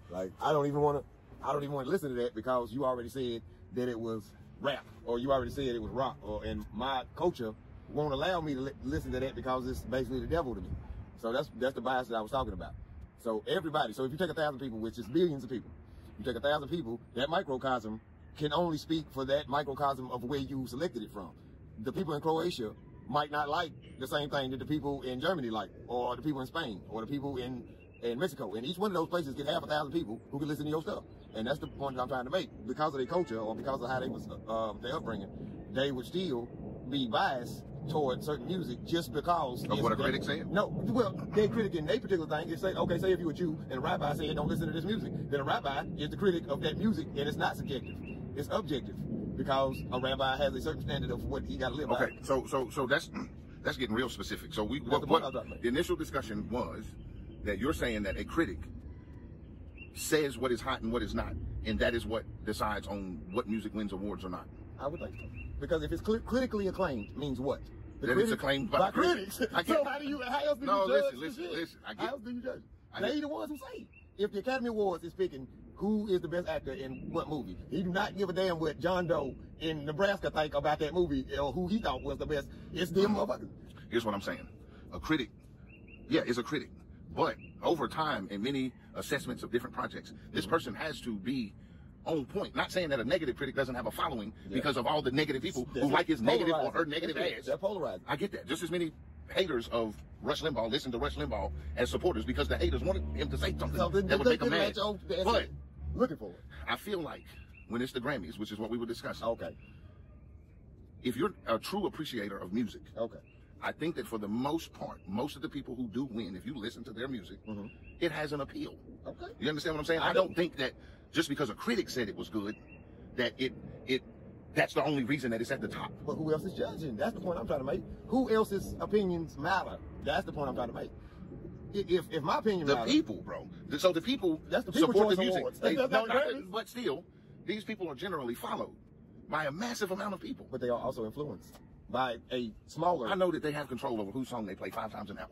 Like I don't even want to listen to that because you already said that it was rap, or you already said it was rock, and my culture won't allow me to listen to that because it's basically the devil to me. So that's the bias that I was talking about. So everybody, so if you take 1,000 people, which is billions of people, you take 1,000 people, that microcosm can only speak for that microcosm of where you selected it from. The people in Croatia might not like the same thing that the people in Germany like, or the people in Spain, or the people in Mexico. And each one of those places get half 1,000 people who can listen to your stuff. And that's the point that I'm trying to make. Because of their culture, or because of how they was their upbringing, they would still be biased toward certain music just because of what a critic said? No, well, their critic in their particular thing is say, okay, say if you a Jew and a rabbi said don't listen to this music, then a rabbi is the critic of that music, and it's not subjective, it's objective, because a rabbi has a certain standard of what he got to live by. Okay, so that's getting real specific. So what the initial discussion was that you're saying that a critic says what is hot and what is not, and that is what decides on what music wins awards or not. I would think so. Because if it's critically acclaimed, means what? That it's acclaimed by critics. So how else do you judge? Listen. How else do you judge? They the ones who say. If the Academy Awards is picking who is the best actor in what movie, he do not give a damn what John Doe in Nebraska think about that movie or who he thought was the best. It's them motherfuckers. Here's what I'm saying. A critic, yeah, is a critic. But over time, in many assessments of different projects, this person has to be on point. Not saying that a negative critic doesn't have a following because of all the negative people who like his negative or her negative ass. They're polarized. I get that. Just as many haters of Rush Limbaugh listen to Rush Limbaugh as supporters because the haters wanted him to say something that would make them mad. But looking for it. I feel like when it's the Grammys, which is what we were discussing. Okay. If you're a true appreciator of music, okay, I think that for the most part, most of the people who do win, if you listen to their music, it has an appeal. Okay. You understand what I'm saying? I don't think that just because a critic said it was good, that that's the only reason that it's at the top. But who else is judging? That's the point I'm trying to make. Who else's opinions matter? That's the point I'm trying to make. If my opinion matters. The people, bro. So the people that's the people support the music. Awards. But still, these people are generally followed by a massive amount of people. But they are also influenced by a smaller. I know that they have control over whose song they play 5 times an hour.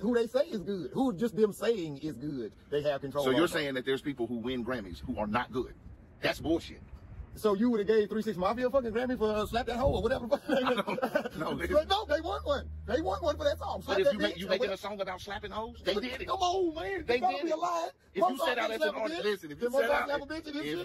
Who they say is good. Who just them saying is good. They have control. So you're saying that there's people who win Grammys who are not good. That's bullshit. So you would have gave 3 6 Mafia a fucking Grammy for Slap That Hoe or whatever. No, they won one. They won one for that song. But if you making a song about slapping hoes, they did it. Come on, man. They did it. If you set out as an artist, listen. If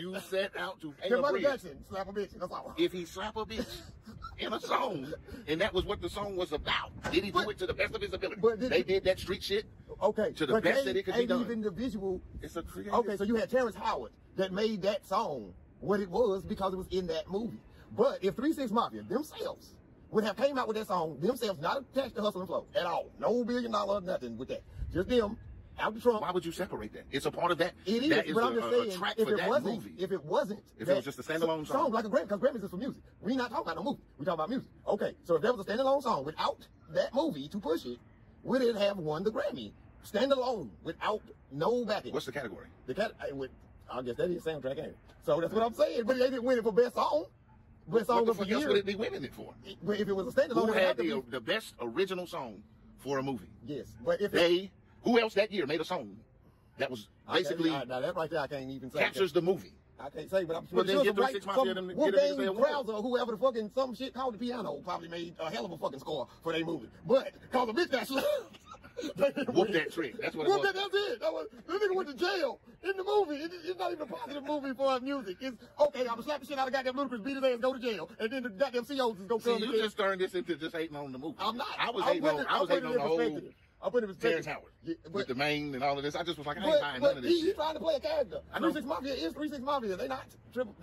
you set out to pay a bitch, slap a bitch. That's all. If he slap a bitch in a song, and that was what the song was about, did he do it to the best of his ability? They did that street shit. Okay. To the best that it could be done. Even the visual. It's a creative. Okay, so you had Terrence Howard that made that song what it was because it was in that movie. But if 3 6 Mafia themselves would have came out with that song themselves, not attached to Hustle and Flow at all, no $1 billion, nothing with that, just them out the trunk. Why would you separate that? It's a part of that. It is, that is but I'm just saying, track if for it that wasn't, movie. if it was just a standalone song, like a Grammy, because Grammys is for music. We're not talking about no movie. We're talking about music. Okay, so if there was a standalone song without that movie to push it, would it have won the Grammy? Standalone, without no backing. What's the category? I guess that is soundtrack, ain't it? So that's what I'm saying. But they didn't win it for best song. Best song of the year. What would it be winning it for? But if it was a standalone, who had the best original song for a movie? Yes, but if who else that year made a song that was basically now that right there I can't even say captures the movie. I can't say, but I'm sure some Wolfgang Krauser or whoever the fucking some shit called the piano probably made a hell of a fucking score for their movie. But cause a bitch got slapped. Whoop that trick. That's what it was. That's it. That nigga went to jail in the movie. It's not even a positive movie for music. It's okay, I'm gonna slap the shit out of goddamn Ludacris, beat his ass, go to jail, and then the goddamn COs is gonna come. You just turned this into just hating on the movie. I'm not. I was hating on the whole. I put it in perspective. Terrence Howard with the main and all of this. I just was like, I ain't buying none of this. He's trying to play a character. 3 6 Mafia is 3 6 Mafia. They not triple.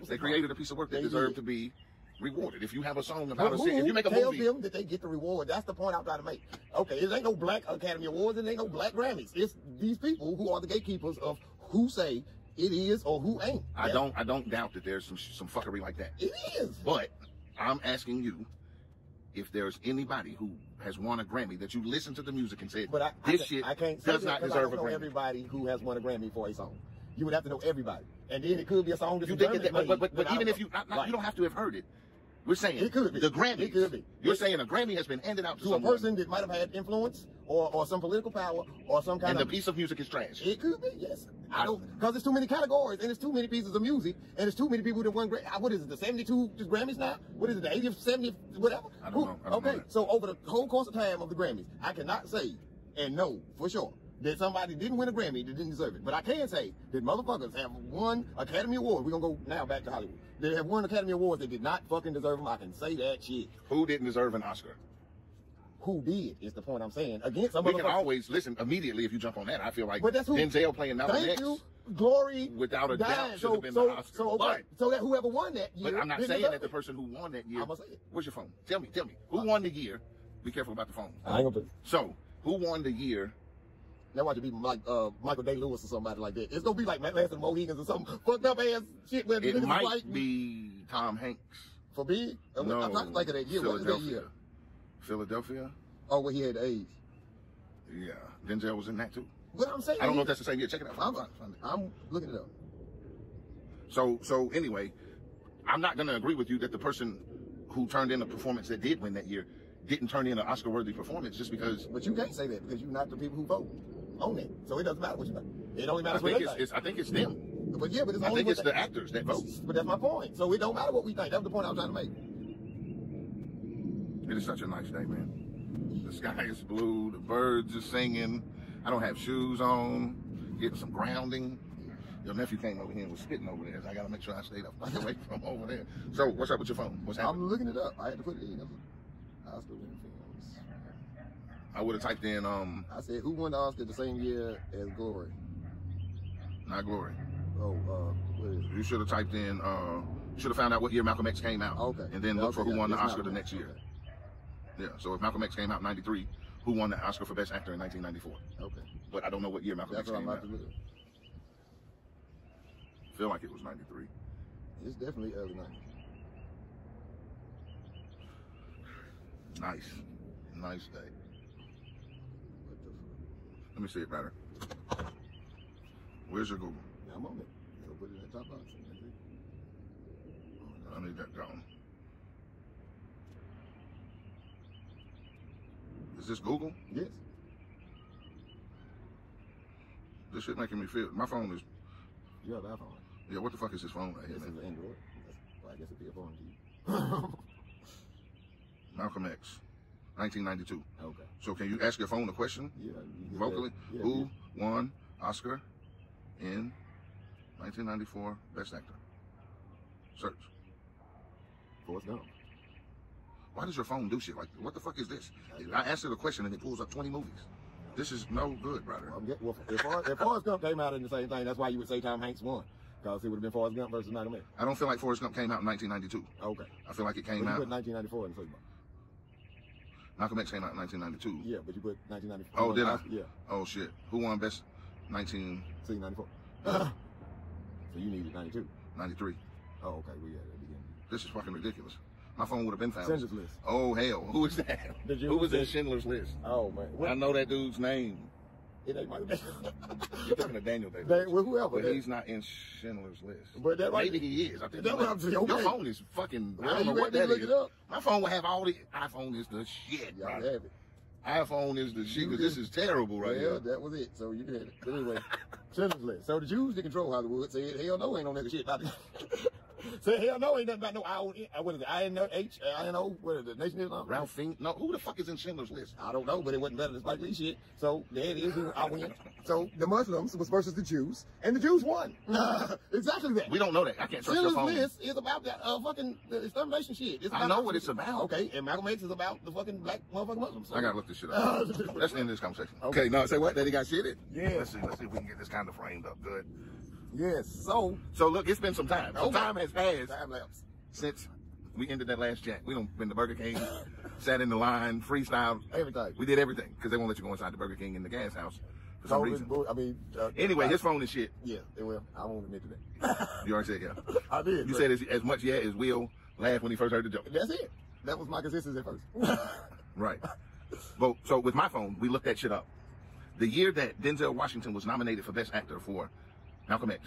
They created a piece of work that deserved to be rewarded. If you have a song about if you make a movie, tell them that they get the reward. That's the point I'm trying to make. Okay, it ain't no Black Academy Awards and ain't no Black Grammys. It's these people who are the gatekeepers of who say it is or who ain't. I don't doubt that there's some fuckery like that. It is. But I'm asking you, if there's anybody who has won a Grammy that you listen to the music and said, this shit does not deserve a Grammy. Everybody who has won a Grammy for a song. You would have to know everybody. And then it could be a song that's but even if you don't have to have heard it. We're saying it could be. The Grammys. It could be. You're saying a Grammy has been handed out to a person that might have had influence or some political power or some kind And of... the piece of music is trash. It could be, yes. I don't, because there's too many categories and there's too many pieces of music and there's too many people that won what is it, the 72 Grammys now? What is it, the 80th, 70th, whatever? I don't know. Okay, so over the whole course of time of the Grammys, I cannot say and know for sure that somebody didn't win a Grammy that didn't deserve it. But I can say that motherfuckers have won Academy Awards. We're going to go now back to Hollywood. They have won Academy Awards. They did not fucking deserve them. I can say that shit. Who didn't deserve an Oscar? Who did is the point I'm saying. Against some We can always listen immediately if you jump on that. I feel like but that's who, Denzel playing Malcolm Thank X, you. Glory. without a doubt, should have been so, the Oscar. So that whoever won that year. But I'm not saying that the person who won that year. I'm gonna say it. Where's your phone? Tell me. Who won the year? Be careful about the phone. I ain't gonna put it. So, who won the year? That watch it be like Michael Day Lewis or somebody like that. It's gonna be like Matt Lance and Mohegans or something fucked up ass shit where the It niggas might fighting. be Tom Hanks. For Big? No, I'm not thinking that year. What is that year? Philadelphia? Oh, where he had the AIDS. Yeah. Denzel was in that too. But I'm saying I don't know if that's the same year. Check it out. I'm looking it up. So anyway, I'm not gonna agree with you that the person who turned in a performance that did win that year didn't turn in an Oscar-worthy performance just because. But you can't say that because you're not the people who vote on it. So it doesn't matter what you think. It only I matters what think they think. I think it's them. But yeah, but it's I only think it's the actors that vote. But that's my point. So it don't matter what we think. That's the point I was trying to make. It is such a nice day, man. The sky is blue. The birds are singing. I don't have shoes on. Getting some grounding. Your nephew came over here and was spitting over there. So I got to make sure I stayed away from over there. So what's up with your phone? What's happening? I'm looking it up. I had to put it in. Oscar winning films. I would have typed in I said, who won the Oscar the same year as Glory? Not Glory. Oh, what is it? You should have typed in, should have found out what year Malcolm X came out. Okay. And then look for who won the it's Oscar the Malcolm next X. year. Yeah, so if Malcolm X came out in 93, who won the Oscar for Best Actor in 1994? Okay. But I don't know what year Malcolm That's X what I'm came about out. to look at. Feel like it was 93. It's definitely early 90s. Nice. Nice day. What the fuck? Let me see it better. Where's your Google? Yeah, I'm on it. So put it in the top box. I need that gone. Is this Google? Yes. This shit making me feel. My phone is. You have an iPhone. Yeah, what the fuck is this phone right here, This man? is Android. Well, I guess it'd be a phone to you. Malcolm X, 1992. Okay. So can you ask your phone a question Yeah. You vocally? Yeah, Who won Oscar in 1994 Best Actor? Search. Forrest Gump. Why does your phone do shit like that? What the fuck is this? I asked it a question and it pulls up 20 movies. This is no good, brother. Well, if Forrest Gump came out in the same thing, that's why you would say Tom Hanks won. Because it would have been Forrest Gump versus Malcolm X. I don't feel like Forrest Gump came out in 1992. Okay. I feel like it But came you out. put 1994 in the first box. Malcolm X came out in 1992. Yeah, but you put 1994. Oh, did I? Yeah. Oh shit. Who won Best 1993? See, 94. So you needed 92. Oh, okay. We had it at the beginning. This is fucking ridiculous. My phone would have been found. Schindler's List. Oh hell, who is that? Who was in Schindler's List? Oh man. I know that dude's name. It ain't Michael Bay. You're talking to Daniel Day. Well, whoever. But he's not in Schindler's List. But that Maybe he is. I think That's what I'm saying. Okay. Your phone is fucking. I Well, don't know you what ready to that look is. it up? My phone will have all the. iPhone is the shit, Y'all bro. have it. iPhone is the shit. 'Cause this is terrible right Well, here. that was it. So you can have it. But anyway, Schindler's List. So the Jews that control Hollywood said, hell no, ain't no nigga shit about it. Said, hell no, ain't nothing about no what is it? INO, what is it? Nation Islam? Ralph Fiennes? No, who the fuck is in Schindler's List? I don't know, but it wasn't better than Spike Lee shit. So there it is. I win. So the Muslims was versus the Jews, and the Jews won. Exactly that. We don't know that. I can't trust your Schindler's phone. List is about that fucking extermination shit. It's I know what it's about. Okay, and Malcolm X is about the fucking black motherfucking Muslims. So. I gotta look this shit up. Let's end this conversation. Okay. No, say what? That he got shitted? Yeah. Let's see if we can get this kind of framed up good. Yes. So look, it's been some time. Some time has passed time lapse. since we ended that last chat. We done been to Burger King, sat in the line, freestyle. Everything. We did everything because they won't let you go inside the Burger King in the gas house for some reason. I mean, Anyway, his phone is shit. Yeah, it will. I won't admit to that. You already said yeah. I did. You said as much yeah as Will laughed when he first heard the joke. That's it. That was my consistency at first. Right. Well, so with my phone, we looked that shit up. The year that Denzel Washington was nominated for Best Actor for Malcolm X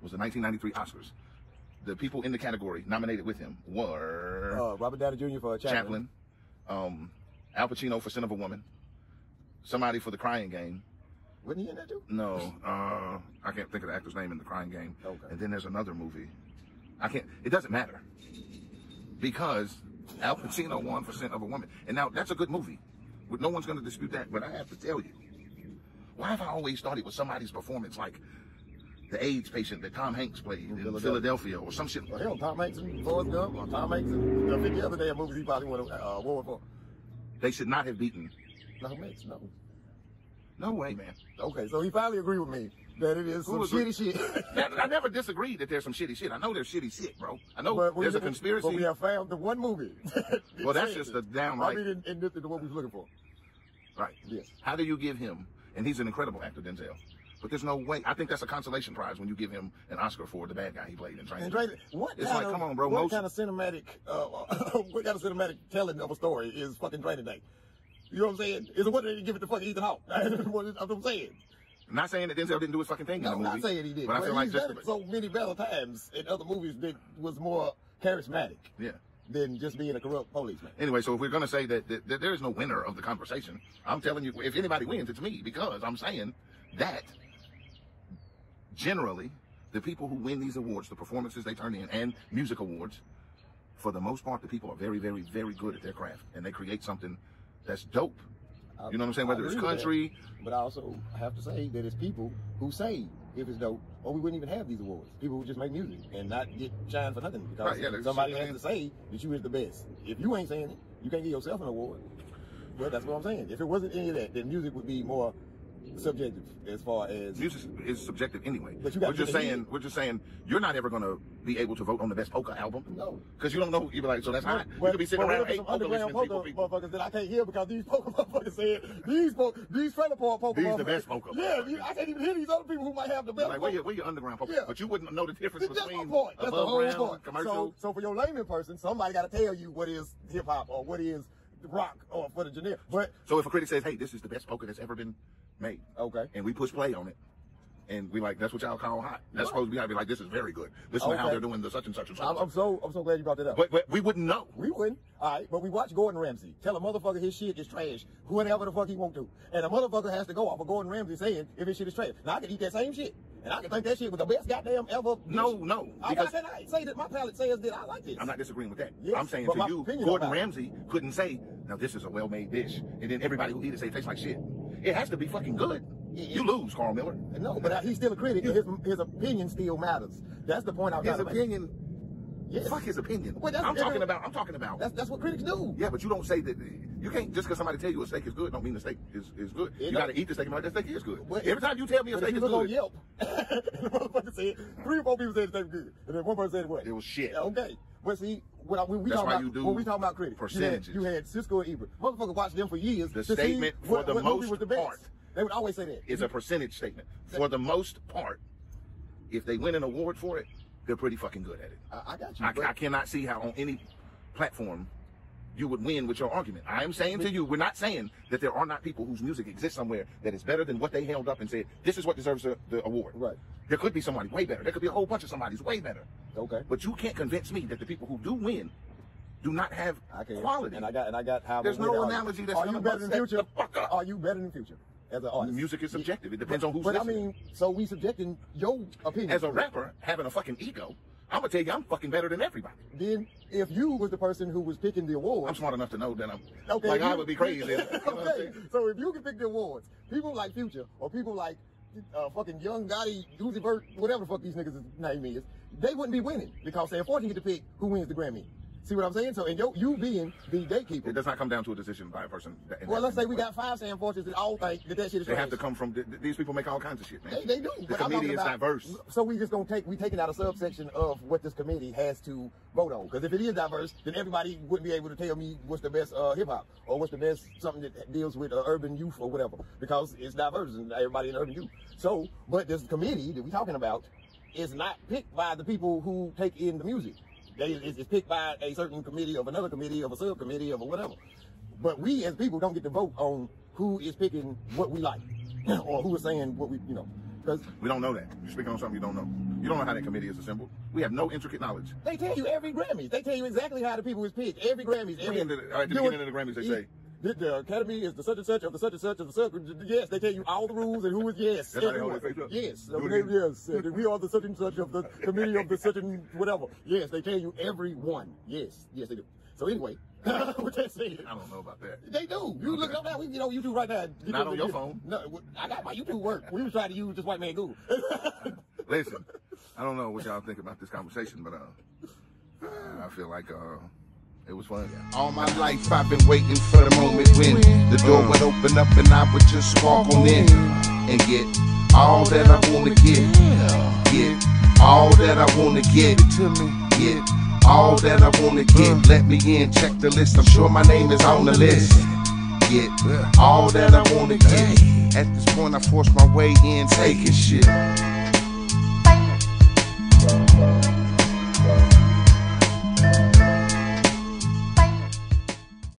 was the 1993 Oscars. The people in the category nominated with him were Robert Downey Jr. for Chaplin. Al Pacino for Son of a Woman, somebody for the Crying Game. Wasn't he in that too? No, I can't think of the actor's name in the Crying Game. Okay. And then there's another movie. It doesn't matter. Because Al Pacino won for Scent of a Woman. And now, that's a good movie. No one's going to dispute that, but I have to tell you, why have I always thought it was somebody's performance like the AIDS patient that Tom Hanks played in Philadelphia or some shit? Well, hell, Tom Hanks and Forrest Gump, or Tom Hanks and I think the other damn movies he probably won an award for. They should not have beaten. Tom Hanks, no. No way, man. Okay, so he finally agreed with me that it is some shitty shit. I never disagreed that there's some shitty shit. I know there's shitty shit, bro. I know there's a conspiracy. But we have found the one movie. Well, that's just a downright. I mean, and this is what we was looking for. Right. Yes. How do you give him, and he's an incredible actor, Denzel, but there's no way. I think that's a consolation prize when you give him an Oscar for the bad guy he played in Training. It's like, come on, bro. What kind of cinematic telling of a story is fucking Training Day? You know what I'm saying? Is it what they give it to fucking Ethan Hawke? That's what I'm saying. I'm not saying that Denzel didn't do his fucking thing in the movie. I'm not saying he did. But I feel like he's done it so many better times in other movies that was more charismatic. Yeah. Than just being a corrupt policeman. Anyway, so if we're going to say that there is no winner of the conversation, I'm telling you, if anybody wins, it's me, because I'm saying that generally the people who win these awards, the performances they turn in, and music awards, for the most part, the people are very, very, very good at their craft, and they create something that's dope. You know what I'm saying? Whether it's country. But I also have to say that it's people who say if it's dope, or we wouldn't even have these awards. People who just make music and not get shine for nothing because somebody has to say that you is the best. If you ain't saying it, you can't give yourself an award. Well, that's what I'm saying. If it wasn't any of that, then music would be more subjective as far as music is subjective anyway. But we're just saying you're not ever gonna be able to vote on the best polka album. No, because you don't know. You'll be like, so that's hot. You could be sitting around eight underground polka motherfuckers that I can't hear because these polka motherfuckers said these trailer park polka. These the best polka. Yeah, I can't even hear these other people who might have the best. Like where your underground polka? Yeah. But you wouldn't know the difference between that's the whole point. Commercial. So for your layman person, somebody got to tell you what is hip hop or what is rock or for the generic. But so if a critic says, hey, this is the best polka that's ever been made. Okay. And we push play on it. And we like, that's what y'all call hot. That's supposed to be like, this is very good. Listen to how they're doing the such and such and such. I'm so glad you brought that up. But we wouldn't know. We wouldn't. All right, but we watch Gordon Ramsay tell a motherfucker his shit is trash, whatever the fuck he want to. And a motherfucker has to go off of Gordon Ramsay saying if his shit is trash. Now I can eat that same shit. And I can think that shit was the best goddamn ever. No. Because I say that my palate says that I like this. I'm not disagreeing with that. Yes, I'm saying to you, Gordon Ramsay couldn't say, now this is a well-made dish. And then everybody who eat it say it tastes like shit. It has to be fucking good. You lose, Carl Miller. No, but he's still a critic. His opinion still matters. That's the point I was trying to make. His opinion. Yes. Fuck his opinion. Well, I'm talking about. That's what critics do. Yeah, but you don't say that. You can't just because somebody tell you a steak is good, don't mean the steak is good. You got to eat the steak and be like, that steak is good. Well, every time you tell me a steak is good. On Yelp, the motherfucker said 3 or 4 people said the steak was good, and then one person said what? It was shit. Okay, but see, when we talk about critics, percentages. You had Cisco and Ebert. Motherfucker watched them for years. The statement for the most part. They would always say that. It's a percentage statement. For the most part, if they win an award for it, they're pretty fucking good at it. I got you. I cannot see how on any platform you would win with your argument. I am saying to you, we're not saying that there are not people whose music exists somewhere that is better than what they held up and said, this is what deserves the award. Right. There could be somebody way better. There could be a whole bunch of somebody's way better. Okay. But you can't convince me that the people who do win do not have quality. And I got how. There's no analogy that's Are you better than Future? Are you better than Future? As an artist. Music is subjective. It depends on who's listening. But I mean, so we subjecting your opinion. As a rapper, having a fucking ego, I'm gonna tell you, I'm fucking better than everybody. Then, if you was the person who was picking the awards, I'm smart enough to know that I'm. Okay, like I would be crazy. You know okay, so if you can pick the awards, people like Future or people like fucking Young Gotti, Uzi Vert, whatever the fuck these niggas' name is, they wouldn't be winning because they're fortunate to get to pick who wins the Grammy. See what I'm saying? So, and you being the gatekeeper. It does not come down to a decision by a person. Well, let's say we got 5 Sam Fortunes that all think that shit is They have to come from, these people make all kinds of shit, man. They do. The committee is diverse. So we just gonna taking out a subsection of what this committee has to vote on. Because if it is diverse, then everybody wouldn't be able to tell me what's the best hip hop or what's the best something that deals with urban youth or whatever. Because it's diverse and everybody in urban youth. So, but this committee that we're talking about is not picked by the people who take in the music. It's picked by a certain committee of another committee of a subcommittee of a whatever. But we as people don't get to vote on who is picking what we like or who is saying what we, because we don't know that. You're speaking on something you don't know. You don't know how that committee is assembled. We have no intricate knowledge. They tell you every Grammys. They tell you exactly how the people is picked. Every Grammys. At the beginning of the Grammys, they say, the academy is the such and such of the such and such of the such. Yes, they tell you all the rules and who is yes. That's how they hold their face up. Yes, yes. We are the such and such of the committee of the such and whatever. Yes, they tell you every one. Yes, they do. So anyway, with that said, I don't know about that. They do. You look it up now. We on YouTube right now. Not on your phone. No, I got my YouTube work. We was trying to use just white man Google. Listen, I don't know what y'all think about this conversation, but I feel like it was fun. All my life I've been waiting for the moment when the door would open up and I would just walk on in and get all that I want to get. Get all that I want to get. Get all that I want to get. Let me in, check the list. I'm sure my name is on the list. Get all that I want to get. At this point I force my way in, taking shit.